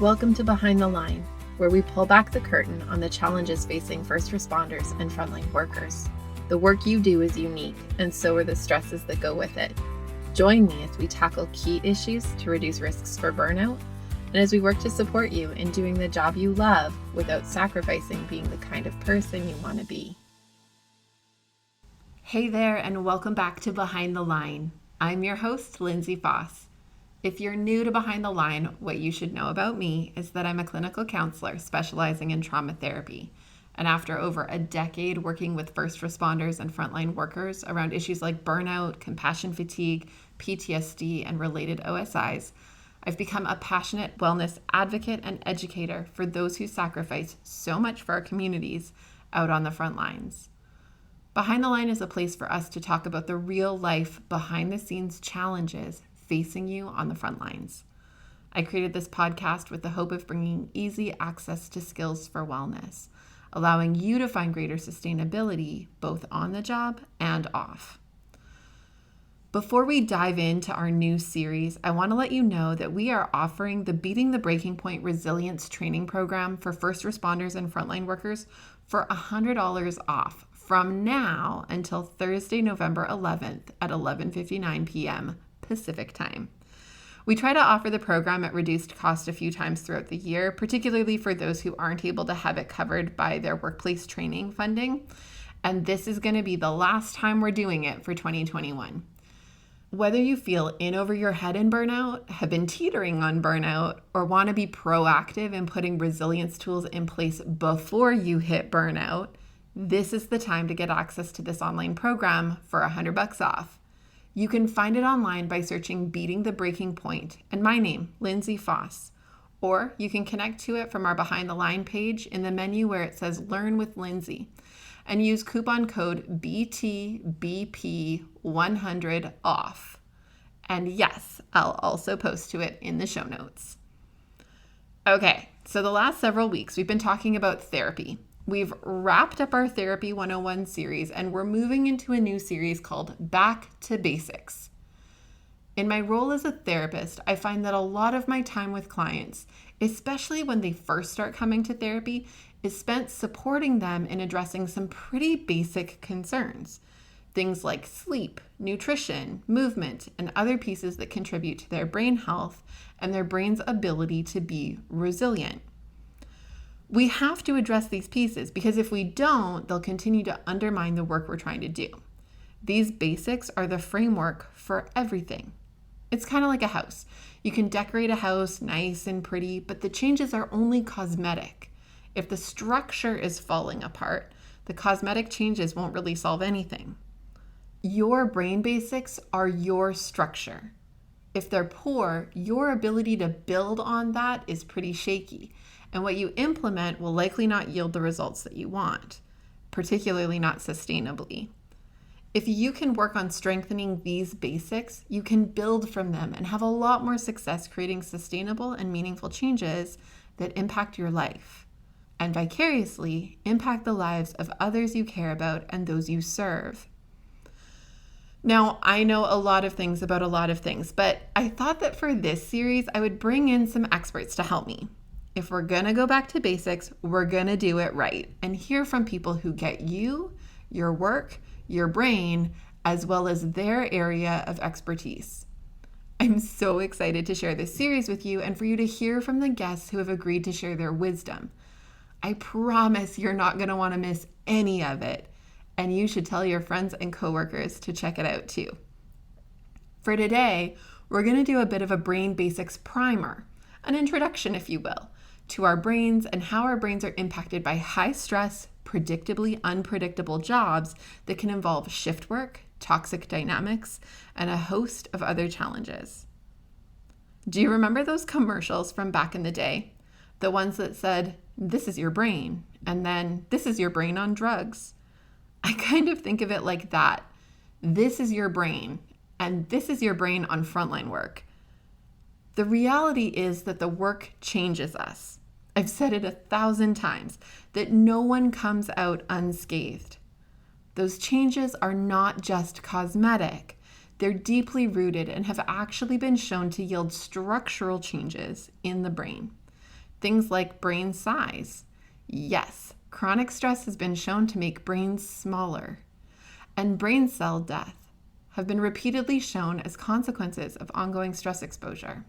Welcome to Behind the Line, where we pull back the curtain on the challenges facing first responders and frontline workers. The work you do is unique, and so are the stresses that go with it. Join me as we tackle key issues to reduce risks for burnout, and as we work to support you in doing the job you love without sacrificing being the kind of person you want to be. Hey there, and welcome back to Behind the Line. I'm your host, Lindsay Foss. If you're new to Behind the Line, what you should know about me is that I'm a clinical counselor specializing in trauma therapy. And after over a decade working with first responders and frontline workers around issues like burnout, compassion fatigue, PTSD, and related OSIs, I've become a passionate wellness advocate and educator for those who sacrifice so much for our communities out on the front lines. Behind the Line is a place for us to talk about the real life, behind the scenes challenges facing you on the front lines. I created this podcast with the hope of bringing easy access to skills for wellness, allowing you to find greater sustainability both on the job and off. Before we dive into our new series, I want to let you know that we are offering the Beating the Breaking Point Resilience Training Program for first responders and frontline workers for $100 off from now until Thursday, November 11th at 11:59 p.m. Pacific time. We try to offer the program at reduced cost a few times throughout the year, particularly for those who aren't able to have it covered by their workplace training funding. And this is going to be the last time we're doing it for 2021. Whether you feel in over your head in burnout, have been teetering on burnout, or want to be proactive in putting resilience tools in place before you hit burnout, this is the time to get access to this online program for $100 off. You can find it online by searching Beating the Breaking Point and my name, Lindsay Foss. Or you can connect to it from our Behind the Line page in the menu where it says Learn with Lindsay and use coupon code BTBP100 off. And yes, I'll also post to it in the show notes. Okay, so the last several weeks we've been talking about therapy. We've wrapped up our Therapy 101 series and we're moving into a new series called Back to Basics. In my role as a therapist, I find that a lot of my time with clients, especially when they first start coming to therapy, is spent supporting them in addressing some pretty basic concerns. Things like sleep, nutrition, movement, and other pieces that contribute to their brain health and their brain's ability to be resilient. We have to address these pieces because if we don't, they'll continue to undermine the work we're trying to do. These basics are the framework for everything. It's kind of like a house. You can decorate a house nice and pretty, but the changes are only cosmetic. If the structure is falling apart, the cosmetic changes won't really solve anything. Your brain basics are your structure. If they're poor, your ability to build on that is pretty shaky. And what you implement will likely not yield the results that you want, particularly not sustainably. If you can work on strengthening these basics, you can build from them and have a lot more success creating sustainable and meaningful changes that impact your life and vicariously impact the lives of others you care about and those you serve. Now, I know a lot of things about a lot of things, but I thought that for this series, I would bring in some experts to help me. If we're going to go back to basics, we're going to do it right and hear from people who get you, your work, your brain, as well as their area of expertise. I'm so excited to share this series with you and for you to hear from the guests who have agreed to share their wisdom. I promise you're not going to want to miss any of it, and you should tell your friends and coworkers to check it out too. For today, we're going to do a bit of a brain basics primer, an introduction, if you will, to our brains and how our brains are impacted by high stress, predictably unpredictable jobs that can involve shift work, toxic dynamics, and a host of other challenges. Do you remember those commercials from back in the day? The ones that said, "This is your brain," and then, "This is your brain on drugs." I kind of think of it like that. This is your brain, and this is your brain on frontline work. The reality is that the work changes us. I've said it 1,000 times, that no one comes out unscathed. Those changes are not just cosmetic. They're deeply rooted and have actually been shown to yield structural changes in the brain. Things like brain size. Yes, chronic stress has been shown to make brains smaller. And brain cell death have been repeatedly shown as consequences of ongoing stress exposure.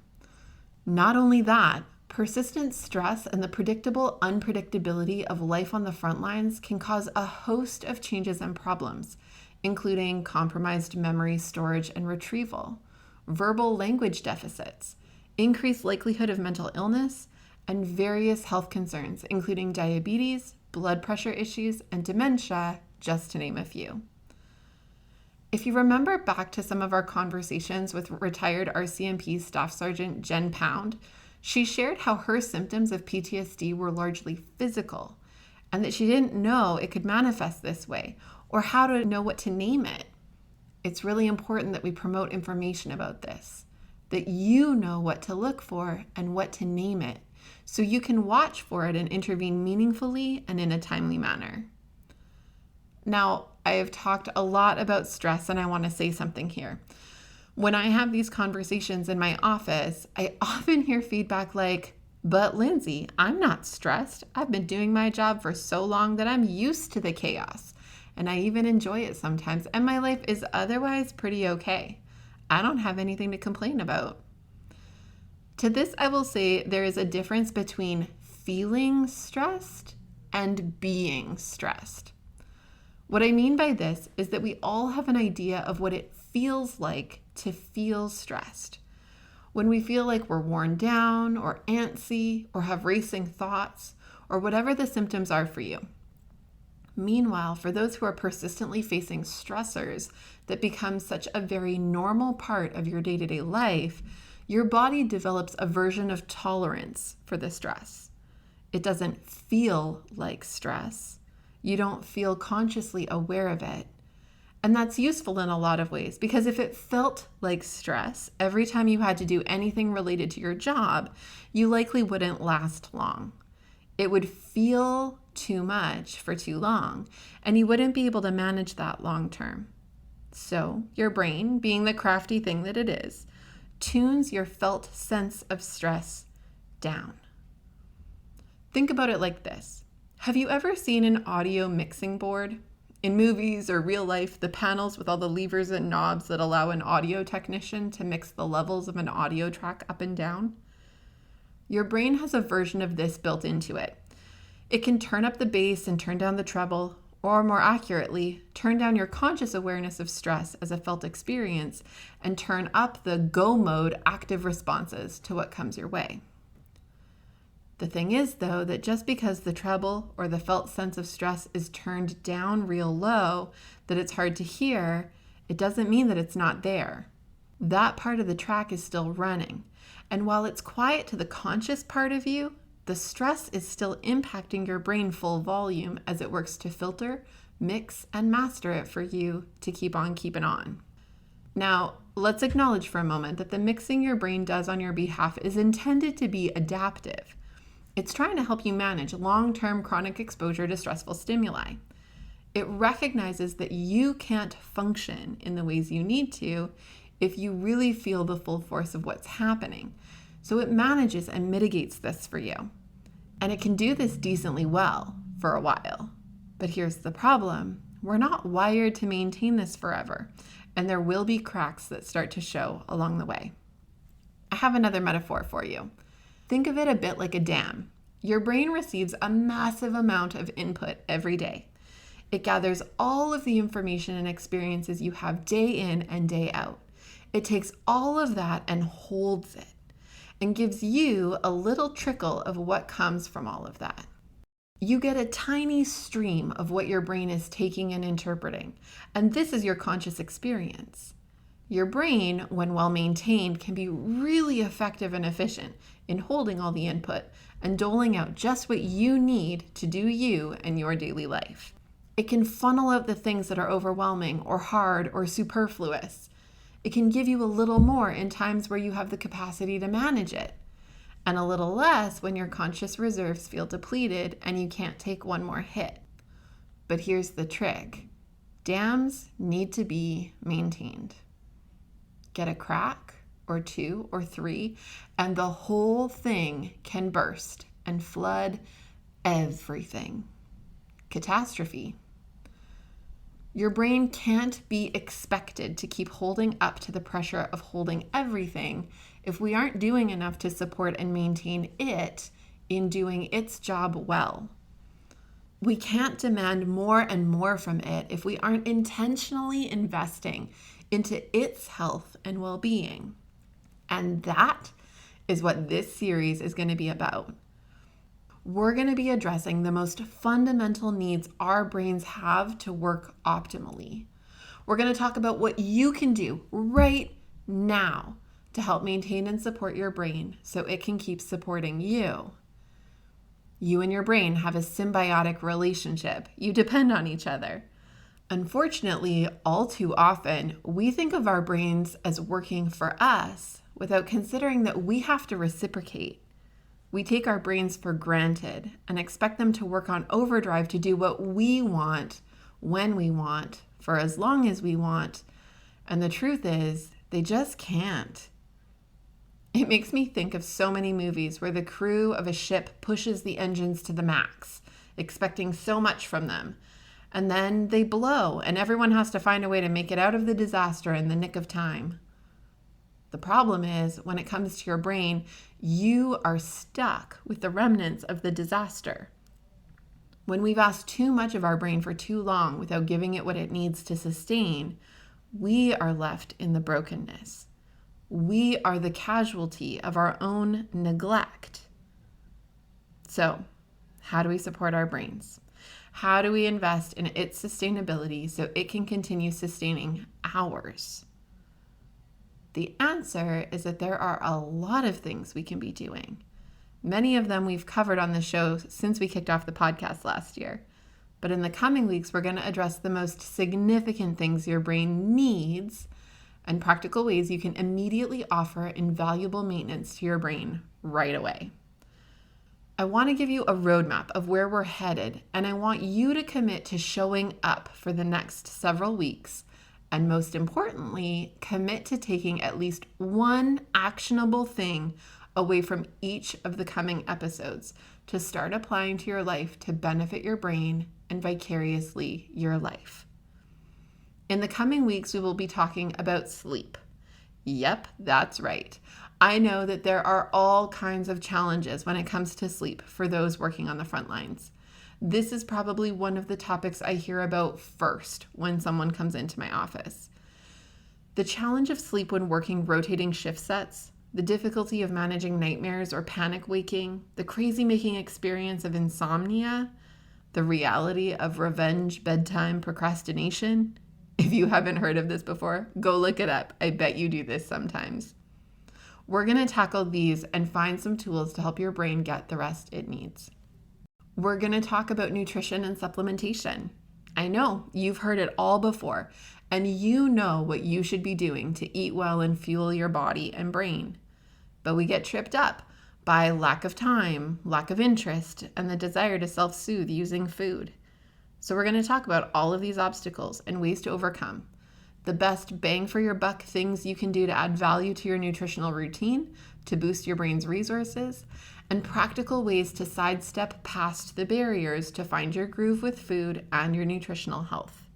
Not only that, persistent stress and the predictable unpredictability of life on the front lines can cause a host of changes and problems, including compromised memory storage and retrieval, verbal language deficits, increased likelihood of mental illness, and various health concerns, including diabetes, blood pressure issues, and dementia, just to name a few. If you remember back to some of our conversations with retired RCMP Staff Sergeant Jen Pound, she shared how her symptoms of PTSD were largely physical and that she didn't know it could manifest this way or how to know what to name it. It's really important that we promote information about this, that you know what to look for and what to name it, so you can watch for it and intervene meaningfully and in a timely manner. Now, I have talked a lot about stress, and I want to say something here. When I have these conversations in my office, I often hear feedback like, "But Lindsay, I'm not stressed. I've been doing my job for so long that I'm used to the chaos, and I even enjoy it sometimes, and my life is otherwise pretty okay. I don't have anything to complain about." To this, I will say there is a difference between feeling stressed and being stressed. What I mean by this is that we all have an idea of what it feels like to feel stressed. When we feel like we're worn down or antsy or have racing thoughts or whatever the symptoms are for you. Meanwhile, for those who are persistently facing stressors that become such a very normal part of your day-to-day life, your body develops a version of tolerance for the stress. It doesn't feel like stress. You don't feel consciously aware of it. And that's useful in a lot of ways, because if it felt like stress every time you had to do anything related to your job, you likely wouldn't last long. It would feel too much for too long, and you wouldn't be able to manage that long term. So your brain, being the crafty thing that it is, tunes your felt sense of stress down. Think about it like this. Have you ever seen an audio mixing board? In movies or real life, the panels with all the levers and knobs that allow an audio technician to mix the levels of an audio track up and down? Your brain has a version of this built into it. It can turn up the bass and turn down the treble, or more accurately, turn down your conscious awareness of stress as a felt experience and turn up the go mode active responses to what comes your way. The thing is, though, that just because the treble or the felt sense of stress is turned down real low, that it's hard to hear, it doesn't mean that it's not there. That part of the track is still running. And while it's quiet to the conscious part of you, the stress is still impacting your brain full volume as it works to filter, mix, and master it for you to keep on keeping on. Now, let's acknowledge for a moment that the mixing your brain does on your behalf is intended to be adaptive. It's trying to help you manage long-term chronic exposure to stressful stimuli. It recognizes that you can't function in the ways you need to if you really feel the full force of what's happening. So it manages and mitigates this for you. And it can do this decently well for a while. But here's the problem. We're not wired to maintain this forever, and there will be cracks that start to show along the way. I have another metaphor for you. Think of it a bit like a dam. Your brain receives a massive amount of input every day. It gathers all of the information and experiences you have day in and day out. It takes all of that and holds it and gives you a little trickle of what comes from all of that. You get a tiny stream of what your brain is taking and interpreting, and this is your conscious experience. Your brain, when well maintained, can be really effective and efficient in holding all the input and doling out just what you need to do you and your daily life. It can funnel out the things that are overwhelming or hard or superfluous. It can give you a little more in times where you have the capacity to manage it, and a little less when your conscious reserves feel depleted and you can't take one more hit. But here's the trick. Dams need to be maintained. Get a crack or two or three, and the whole thing can burst and flood everything. Catastrophe. Your brain can't be expected to keep holding up to the pressure of holding everything if we aren't doing enough to support and maintain it in doing its job well. We can't demand more and more from it if we aren't intentionally investing into its health and well-being. And that is what this series is going to be about. We're going to be addressing the most fundamental needs our brains have to work optimally. We're going to talk about what you can do right now to help maintain and support your brain so it can keep supporting you. You and your brain have a symbiotic relationship. You depend on each other. Unfortunately, all too often, we think of our brains as working for us without considering that we have to reciprocate. We take our brains for granted and expect them to work on overdrive to do what we want, when we want, for as long as we want. And the truth is, they just can't. It makes me think of so many movies where the crew of a ship pushes the engines to the max, expecting so much from them. And then they blow, and everyone has to find a way to make it out of the disaster in the nick of time. The problem is, when it comes to your brain, you are stuck with the remnants of the disaster. When we've asked too much of our brain for too long without giving it what it needs to sustain, we are left in the brokenness. We are the casualty of our own neglect. So, how do we support our brains? How do we invest in its sustainability so it can continue sustaining ours? The answer is that there are a lot of things we can be doing. Many of them we've covered on the show since we kicked off the podcast last year. But in the coming weeks, we're going to address the most significant things your brain needs and practical ways you can immediately offer invaluable maintenance to your brain right away. I want to give you a roadmap of where we're headed, and I want you to commit to showing up for the next several weeks. And most importantly, commit to taking at least one actionable thing away from each of the coming episodes to start applying to your life to benefit your brain and vicariously your life. In the coming weeks, we will be talking about sleep. Yep, that's right. I know that there are all kinds of challenges when it comes to sleep for those working on the front lines. This is probably one of the topics I hear about first when someone comes into my office. The challenge of sleep when working rotating shift sets, the difficulty of managing nightmares or panic waking, the crazy-making experience of insomnia, the reality of revenge bedtime procrastination. If you haven't heard of this before, go look it up. I bet you do this sometimes. We're going to tackle these and find some tools to help your brain get the rest it needs. We're going to talk about nutrition and supplementation. I know you've heard it all before, and you know what you should be doing to eat well and fuel your body and brain. But we get tripped up by lack of time, lack of interest, and the desire to self-soothe using food. So we're going to talk about all of these obstacles and ways to overcome. The best bang for your buck things you can do to add value to your nutritional routine, to boost your brain's resources, and practical ways to sidestep past the barriers to find your groove with food and your nutritional health.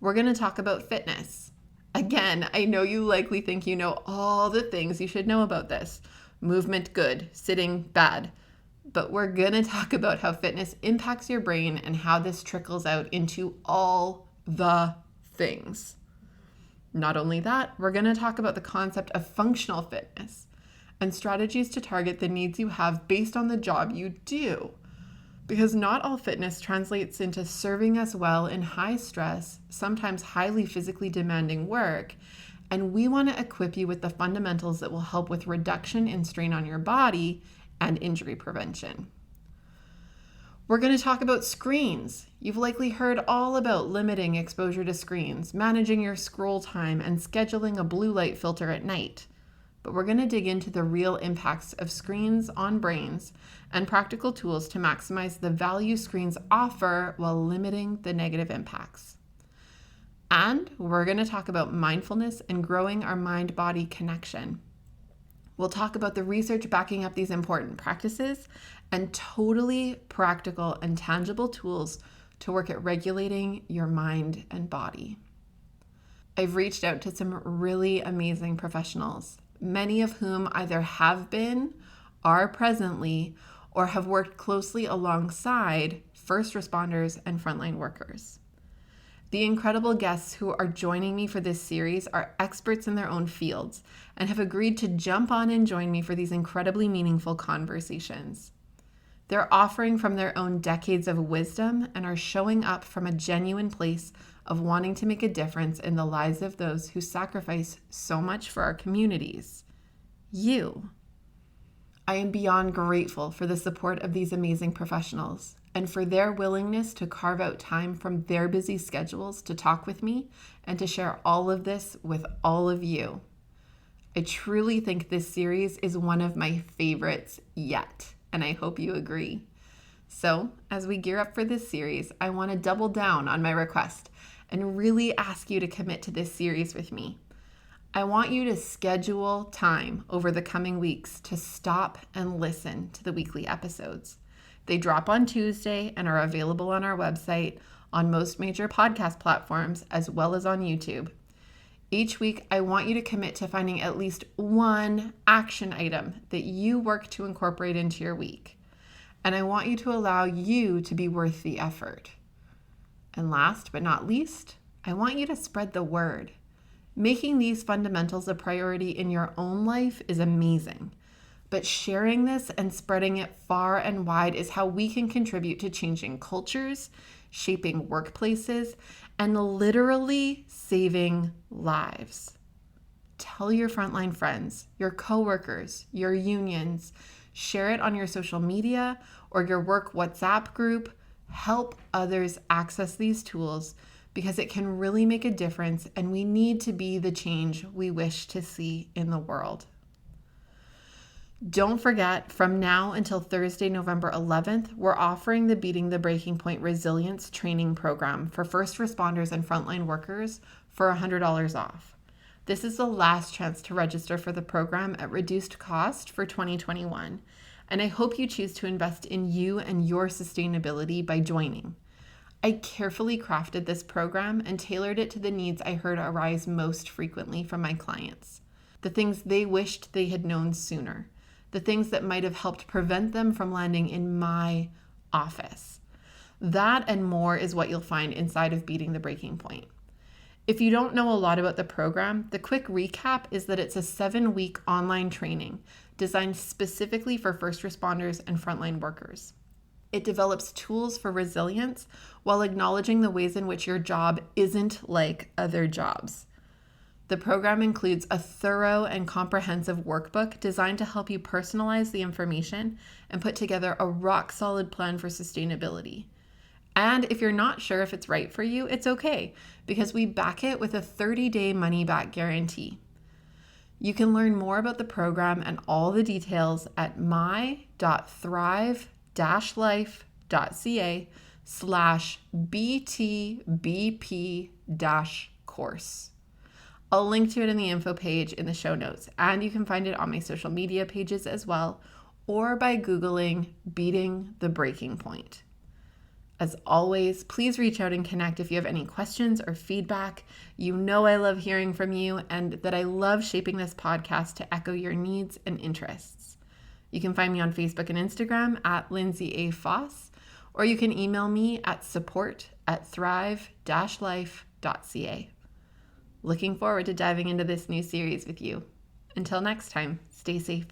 We're going to talk about fitness. Again, I know you likely think you know all the things you should know about this. Movement, good. Sitting, bad. But we're going to talk about how fitness impacts your brain and how this trickles out into all the things. Not only that, we're going to talk about the concept of functional fitness and strategies to target the needs you have based on the job you do. Because not all fitness translates into serving us well in high stress, sometimes highly physically demanding work, and we want to equip you with the fundamentals that will help with reduction in strain on your body and injury prevention. We're going to talk about screens. You've likely heard all about limiting exposure to screens, managing your scroll time, and scheduling a blue light filter at night. But we're going to dig into the real impacts of screens on brains and practical tools to maximize the value screens offer while limiting the negative impacts. And we're going to talk about mindfulness and growing our mind-body connection. We'll talk about the research backing up these important practices and totally practical and tangible tools to work at regulating your mind and body. I've reached out to some really amazing professionals, many of whom either have been, are presently, or have worked closely alongside first responders and frontline workers. The incredible guests who are joining me for this series are experts in their own fields and have agreed to jump on and join me for these incredibly meaningful conversations. They're offering from their own decades of wisdom and are showing up from a genuine place of wanting to make a difference in the lives of those who sacrifice so much for our communities. You. I am beyond grateful for the support of these amazing professionals and for their willingness to carve out time from their busy schedules to talk with me and to share all of this with all of you. I truly think this series is one of my favorites yet, and I hope you agree. So, as we gear up for this series, I want to double down on my request and really ask you to commit to this series with me. I want you to schedule time over the coming weeks to stop and listen to the weekly episodes. They drop on Tuesday and are available on our website, on most major podcast platforms, as well as on YouTube. Each week, I want you to commit to finding at least one action item that you work to incorporate into your week. And I want you to allow you to be worth the effort. And last but not least, I want you to spread the word. Making these fundamentals a priority in your own life is amazing. But sharing this and spreading it far and wide is how we can contribute to changing cultures, shaping workplaces, and literally saving lives. Tell your frontline friends, your coworkers, your unions, share it on your social media or your work WhatsApp group. Help others access these tools because it can really make a difference, and we need to be the change we wish to see in the world. Don't forget, from now until Thursday, November 11th, we're offering the Beating the Breaking Point Resilience Training Program for first responders and frontline workers for $100 off. This is the last chance to register for the program at reduced cost for 2021, and I hope you choose to invest in you and your sustainability by joining. I carefully crafted this program and tailored it to the needs I heard arise most frequently from my clients, the things they wished they had known sooner, the things that might have helped prevent them from landing in my office. That and more is what you'll find inside of Beating the Breaking Point. If you don't know a lot about the program, the quick recap is that it's a 7-week online training designed specifically for first responders and frontline workers. It develops tools for resilience while acknowledging the ways in which your job isn't like other jobs. The program includes a thorough and comprehensive workbook designed to help you personalize the information and put together a rock-solid plan for sustainability. And if you're not sure if it's right for you, it's okay, because we back it with a 30-day money-back guarantee. You can learn more about the program and all the details at my.thrive-life.ca/BTBP-course. I'll link to it in the info page in the show notes, and you can find it on my social media pages as well, or by Googling Beating the Breaking Point. As always, please reach out and connect if you have any questions or feedback. You know I love hearing from you and that I love shaping this podcast to echo your needs and interests. You can find me on Facebook and Instagram at Lindsay A. Foss, or you can email me at support@thrive-life.ca. Looking forward to diving into this new series with you. Until next time, stay safe.